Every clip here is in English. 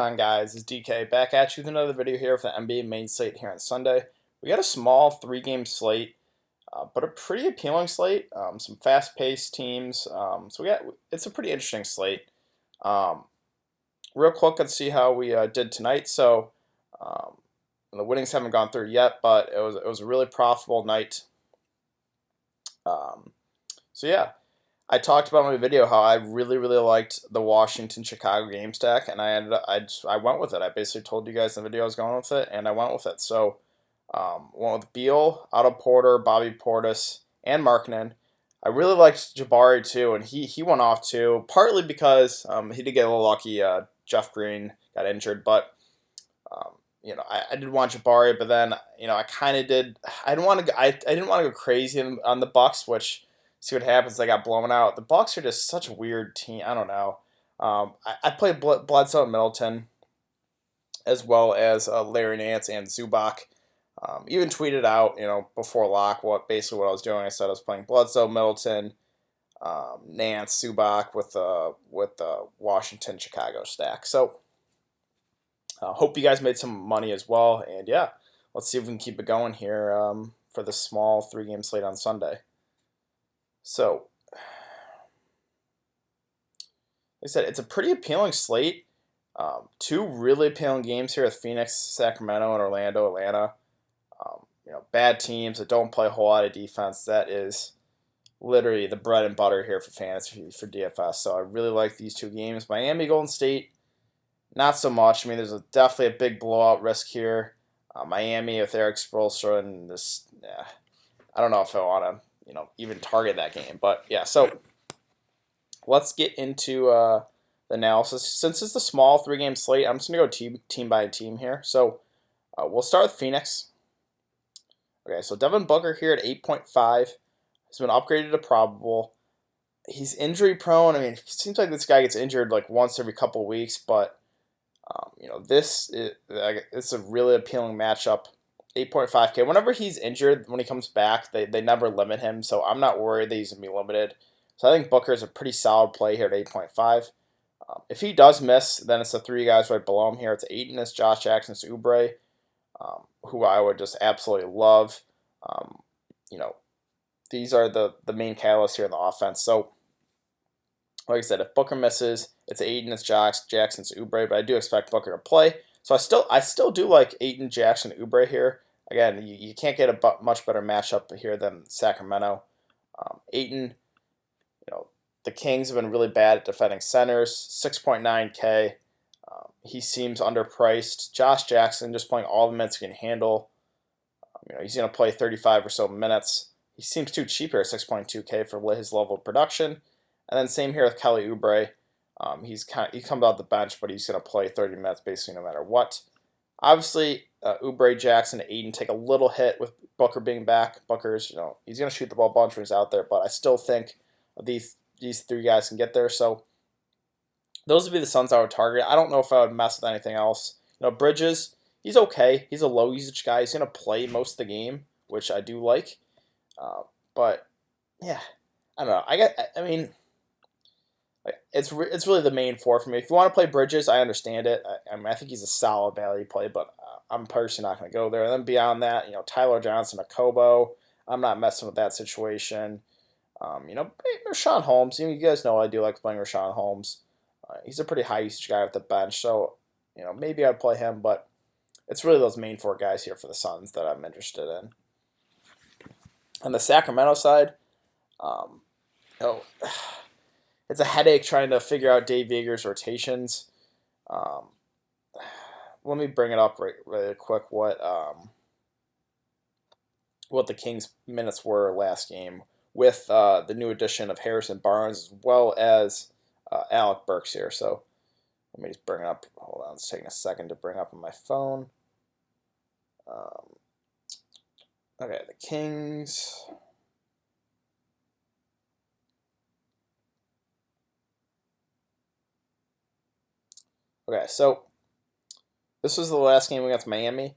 On guys, it's DK back at you with another video here for the NBA main slate here on Sunday. We got a small 3-game slate, but a pretty appealing slate. Some fast-paced teams. It's a pretty interesting slate. Um, Real quick, let's see how we did tonight. So the winnings haven't gone through yet, but it was a really profitable night. So yeah. I talked about in my video how I really liked the Washington-Chicago game stack, and I went with it. I basically told you guys in the video I was going with it, and I went with it. So went with Beal, Otto Porter, Bobby Portis, and Markkanen. I really liked Jabari too, and he went off too, partly because he did get a little lucky. Jeff Green got injured, but I did want Jabari, but then I kind of did. I didn't want to go crazy on the Bucks, which. See what happens. They got blown out. The Bucks are just such a weird team. I don't know. I played Bledsoe and Middleton, as well as Larry Nance and Zubac. Even tweeted out, before lock, what I was doing. I said I was playing Bledsoe, Middleton, Nance, Zubac with the Washington Chicago stack. So hope you guys made some money as well. And yeah, let's see if we can keep it going here for the small 3-game slate on Sunday. So, like I said, it's a pretty appealing slate. 2 really appealing games here with Phoenix, Sacramento, and Orlando, Atlanta. Bad teams that don't play a whole lot of defense. That is literally the bread and butter here for fantasy for DFS. So I really like these 2 games. Miami, Golden State, not so much. I mean, there's definitely a big blowout risk here. Miami with Eric Spoelstra and this. Yeah, I don't know if I want to. Even target that game. But yeah, so let's get into the analysis. Since it's a small 3-game slate, I'm just going to go team by team here. So we'll start with Phoenix. Okay, so Devin Booker here at 8.5 has been upgraded to probable. He's injury prone. I mean, it seems like this guy gets injured like once every couple weeks, but it's a really appealing matchup. 8.5K. Whenever he's injured, when he comes back, they never limit him, so I'm not worried that he's going to be limited. So I think Booker is a pretty solid play here at 8.5. If he does miss, then it's the 3 guys right below him here. It's Ayton, it's Josh Jackson, it's Oubre, who I would just absolutely love. These are the main catalysts here in the offense. So, like I said, if Booker misses, it's Ayton, it's Jackson, it's Oubre, but I do expect Booker to play. So I still do like Ayton, Jackson, Oubre here. Again, you can't get a much better matchup here than Sacramento. Ayton, the Kings have been really bad at defending centers. 6.9K. He seems underpriced. Josh Jackson just playing all the minutes he can handle. He's going to play 35 or so minutes. He seems too cheap here, 6.2K for his level of production. And then same here with Kelly Oubre. He comes out the bench, but he's going to play 30 minutes basically no matter what. Obviously, Oubre, Jackson, and Ayton take a little hit with Booker being back. Booker's, he's going to shoot the ball a bunch when he's out there, but I still think these 3 guys can get there. So those would be the Suns I would target. I don't know if I would mess with anything else. Bridges, he's okay. He's a low usage guy. He's going to play most of the game, which I do like. But yeah, I don't know. It's really the main 4 for me. If you want to play Bridges, I understand it. I think he's a solid value play, but I'm personally not going to go there. And then beyond that, Tyler Johnson, Akobo, I'm not messing with that situation. Rashawn Holmes, you guys know I do like playing Rashawn Holmes. He's a pretty high usage guy at the bench, so maybe I'd play him, but it's really those main 4 guys here for the Suns that I'm interested in. On the Sacramento side, it's a headache trying to figure out Dave Yeager's rotations. Let me bring it up really quick what the Kings' minutes were last game with the new addition of Harrison Barnes as well as Alec Burks here. So let me just bring it up. Hold on, it's taking a second to bring up on my phone. Okay, the Kings. Okay, so this was the last game against Miami.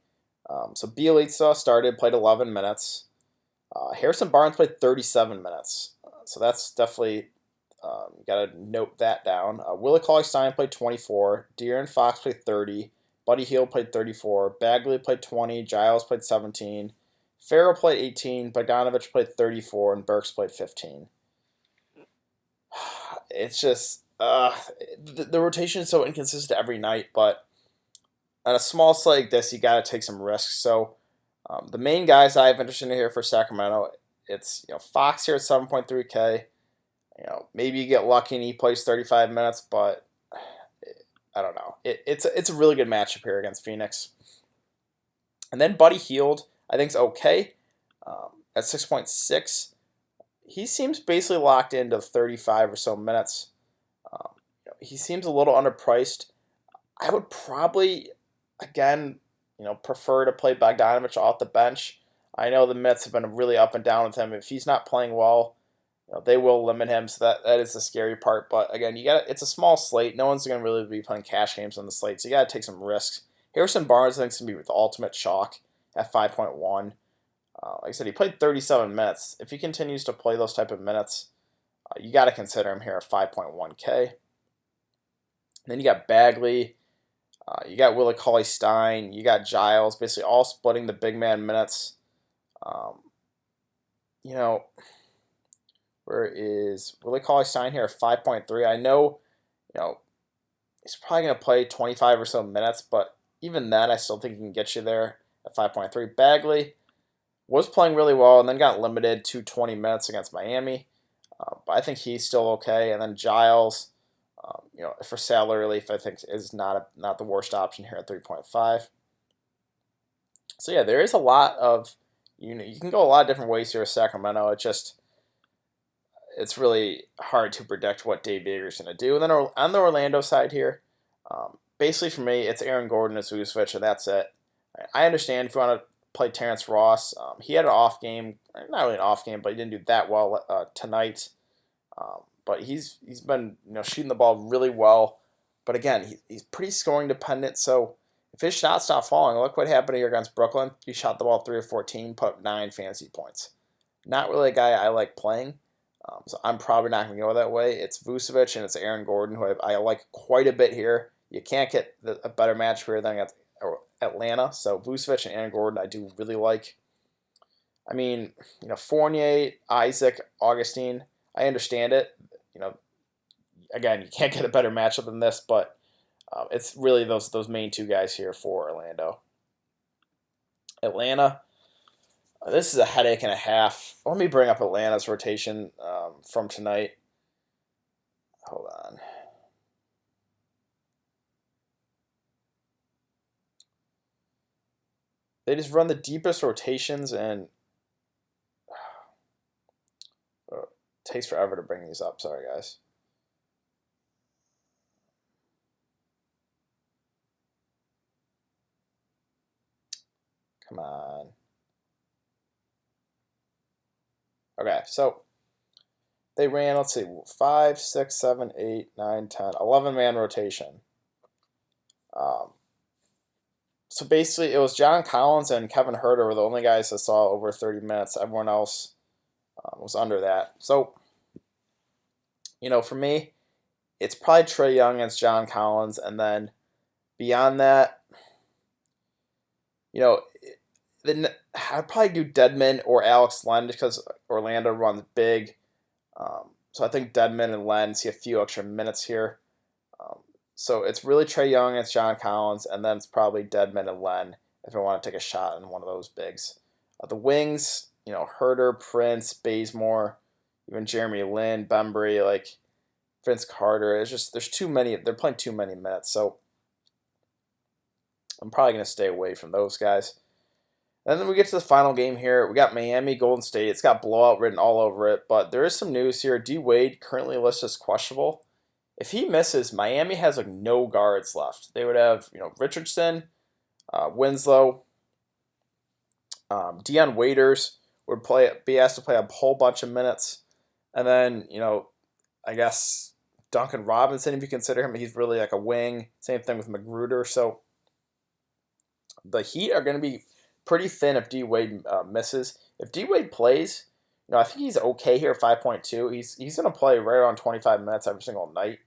So Bielitsa started, played 11 minutes. Harrison Barnes played 37 minutes. So that's definitely You got to note that down. Willie Cauley-Stein played 24. De'Aaron Fox played 30. Buddy Hield played 34. Bagley played 20. Giles played 17. Farrell played 18. Bogdanovich played 34. And Burks played 15. It's just the rotation is so inconsistent every night, but on a small slate like this, you got to take some risks. So the main guys I have interest in here for Sacramento, it's Fox here at 7.3K. Maybe you get lucky and he plays 35 minutes, but I don't know. It's a really good matchup here against Phoenix. And then Buddy Hield, I think is okay at 6.6. He seems basically locked into 35 or so minutes. He seems a little underpriced. I would probably, again, prefer to play Bogdanovich off the bench. I know the minutes have been really up and down with him. If he's not playing well, they will limit him. So that is the scary part. But again, it's a small slate. No one's going to really be playing cash games on the slate, so you got to take some risks. Harrison Barnes, I think, is going to be with the ultimate chalk at 5.1. Like I said, he played 37 minutes. If he continues to play those type of minutes, you got to consider him here at 5.1K. Then you got Bagley, you got Willie Cauley-Stein, you got Giles, basically all splitting the big man minutes. Where is Willie Cauley-Stein here at 5.3? I know, he's probably going to play 25 or so minutes, but even then, I still think he can get you there at 5.3. Bagley was playing really well and then got limited to 20 minutes against Miami. But I think he's still okay. And then Giles, for salary relief, I think is not the worst option here at 3.5. So yeah, there is a lot of, you can go a lot of different ways here with Sacramento. It's really hard to predict what Dave Yeager's going to do. And then on the Orlando side here, basically for me, it's Aaron Gordon and Vucevic, and that's it. I understand if you want to play Terrence Ross. He had an off game, not really an off game, but he didn't do that well tonight. But he's been shooting the ball really well. But again, he's pretty scoring dependent. So if his shots stop falling, look what happened here against Brooklyn. He shot the ball 3 of 14, put up 9 fantasy points. Not really a guy I like playing. So I'm probably not going to go that way. It's Vucevic and it's Aaron Gordon, who I like quite a bit here. You can't get a better match here than against Atlanta. So Vucevic and Aaron Gordon I do really like. I mean, Fournier, Isaac, Augustine, I understand it. Again, you can't get a better matchup than this, but it's really those main two guys here for Orlando. Atlanta, this is a headache and a half. Let me bring up Atlanta's rotation from tonight. Hold on. They just run the deepest rotations, and it takes forever to bring these up. Sorry, guys. Come on. Okay, so they ran, let's see, 5, 6, 7, 8, 9, 10, 11-man rotation. So basically, it was John Collins and Kevin Huerter were the only guys that saw over 30 minutes. Everyone else was under that. So, for me, it's probably Trae Young against John Collins, and then beyond that, then I'd probably do Dedmon or Alex Len because Orlando runs big. So I think Dedmon and Len see a few extra minutes here. So it's really Trae Young against John Collins, and then it's probably Dedmon and Len if I want to take a shot in one of those bigs. The wings, Huerter, Prince, Bazemore, even Jeremy Lin, Bembry, like Vince Carter. There's too many. They're playing too many minutes, so I'm probably going to stay away from those guys. And then we get to the final game here. We got Miami, Golden State. It's got blowout written all over it, but there is some news here. D Wade currently listed as questionable. If he misses, Miami has no guards left. They would have Richardson, Winslow, Deion Waiters would be asked to play a whole bunch of minutes, and then I guess Duncan Robinson, if you consider him, he's really like a wing. Same thing with Magruder. So the Heat are going to be pretty thin if D Wade misses. If D Wade plays, I think he's okay here at 5.2. He's going to play right around 25 minutes every single night.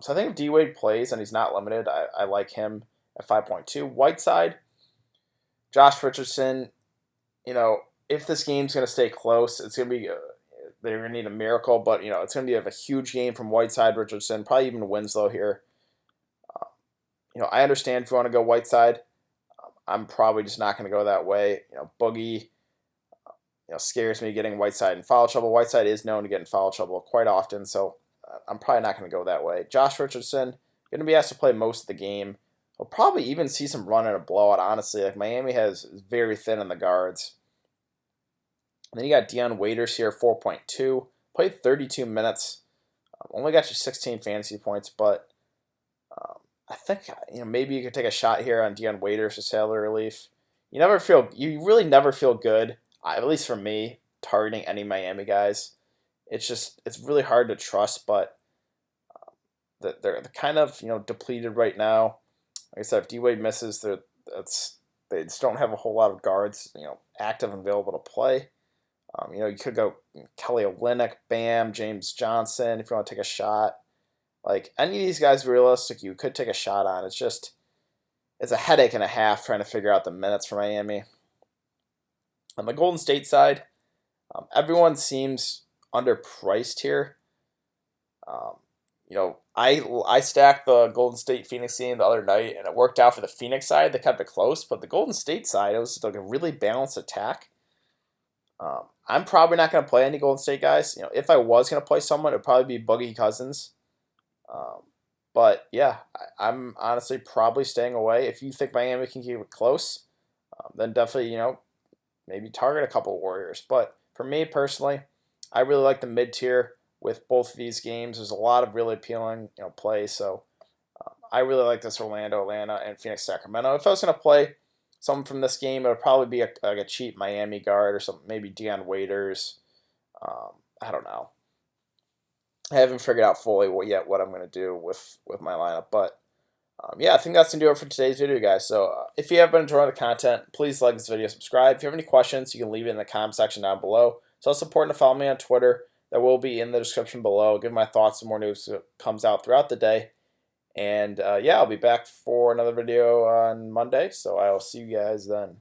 So I think if D-Wade plays and he's not limited, I like him at 5.2. Whiteside, Josh Richardson, if this game's going to stay close, it's going to be they're going to need a miracle, but it's going to be a huge game from Whiteside, Richardson, probably even Winslow here. I understand if you want to go Whiteside. I'm probably just not going to go that way. Boogie, scares me getting Whiteside in foul trouble. Whiteside is known to get in foul trouble quite often, so I'm probably not going to go that way. Josh Richardson, going to be asked to play most of the game. We'll probably even see some run in a blowout, honestly. Like Miami is very thin in the guards. And then you got Dion Waiters here, 4.2. Played 32 minutes. Only got you 16 fantasy points, but I think maybe you could take a shot here on Dion Waiters for salary relief. You really never feel good, at least for me, targeting any Miami guys. It's really hard to trust, but they're kind of depleted right now. Like I said, if D-Wade misses, they just don't have a whole lot of guards active and available to play. You could go Kelly Olynyk, Bam, James Johnson if you want to take a shot. Like any of these guys, realistic, you could take a shot on. It's a headache and a half trying to figure out the minutes for Miami. On the Golden State side, everyone seems underpriced here. I stacked the Golden State Phoenix game the other night, and it worked out for the Phoenix side. They kept it close, but the Golden State side, it was like a really balanced attack. I'm probably not going to play any Golden State guys. If I was going to play someone, it would probably be Boogie Cousins. But yeah, I'm honestly probably staying away. If you think Miami can keep it close, then definitely maybe target a couple Warriors. But for me personally, I really like the mid tier with both of these games. There's a lot of really appealing plays. So I really like this Orlando, Atlanta, and Phoenix, Sacramento. If I was going to play someone from this game, it would probably be a cheap Miami guard or something, maybe Dion Waiters. I don't know. I haven't figured out fully yet what I'm going to do with my lineup. But yeah, I think that's going to do it for today's video, guys. So if you have been enjoying the content, please like this video, subscribe. If you have any questions, you can leave it in the comment section down below. It's also important to follow me on Twitter. That will be in the description below. I'll give my thoughts and more news that comes out throughout the day. And yeah, I'll be back for another video on Monday. So I will see you guys then.